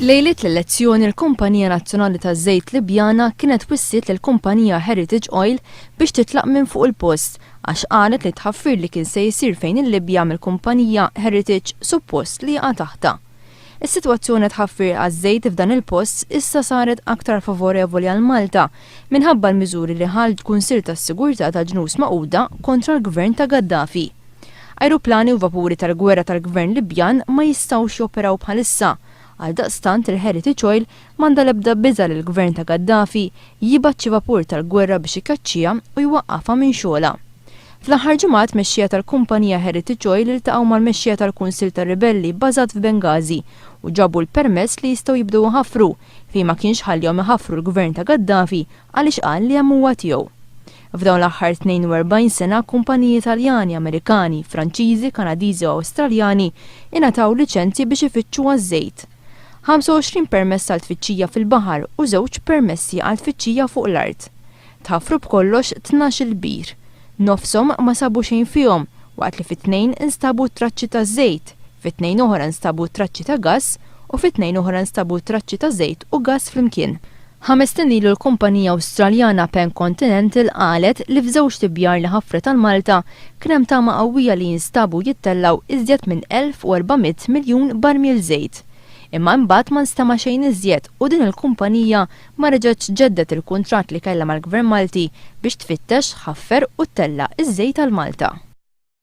Lejliet l-elezzjoni l-Kumpanija Nazzjonali taż-Żejt Libjana kienet wissiet lill-Kumpanija Heritage Oil biex titlaq minn fuq il-post għax qalet li tħaffir li kien se jsir fejn il-Libja mill-Kumpanija Heritage suppost li jaqa' taħta. Is-sitwazzjoni tħaffir għaż-żejt f'dan il-post issa saret aktar favorevoli għal Malta minħabba l-miżuri li ħal Kunsill tas-Sigurtà ta' Ġnus Magħquda kontra l-Gvern ta' Gaddafi. Ajruplani u vapuri tal-gwerra tal-Gvern Libjan ma jistgħux joperaw bħalissa. Għaldaqstant il-Heritage Oil manda l-ebda biża lill-Gvern ta' Gaddafi jibaċċi vapur tal-gwerra biex ikaċċija u jwaqqafha minn xogħla. Fl-aħħar ġimgħat mexxija tal-Kumpanija Heritage Oil iltaqgħu mal-mexxija tal-Kunsill tar-Ribelli bbażat f'Bengazi u ġabu l-permess li jistgħu jibdew iħaffru fejn ma kienx ħallihom iħaffru l-Gvern ta' Gaddafi għaliex qal li hemm huwa tiegħu. F'dawn l-aħħar 42 sena kumpaniji Taljani, Amerikani, Franċiżi, Kanadiżi u Awstraljani ingħataw liċenzji biex ifittxu għaż-żejt. 25 permess għal tfittxija fil-baħar u 2 permessi għal tfittxija fuq l-art. Tħaffru b'kollox 12 bir. Nofshom ma sabu xejn fihom, waqt li fit-tnejn instabu traċċi ta' żejt, fit-tnejn oħra instabu traċċi ta' gass u fit-tnejn oħra instabu traċċi ta' żejt u gass flimkien. 5 ilu l-kumpanija Awstraljana Pan Continental qalet li f'żewġ tibjar li ħaffret tal-Malta kien hemm tama qawwija li jinstabu jittellaw iżjed minn 1400 miljun barmil żejt. Imma mbagħad ma nstema' xejn iżjed u din il-kumpanija ma reġgħetx ġeddet il-kuntratt li kellha mal-Gvern Malti biex tfittex, ħaffer u ttella iż-żejt għal Malta.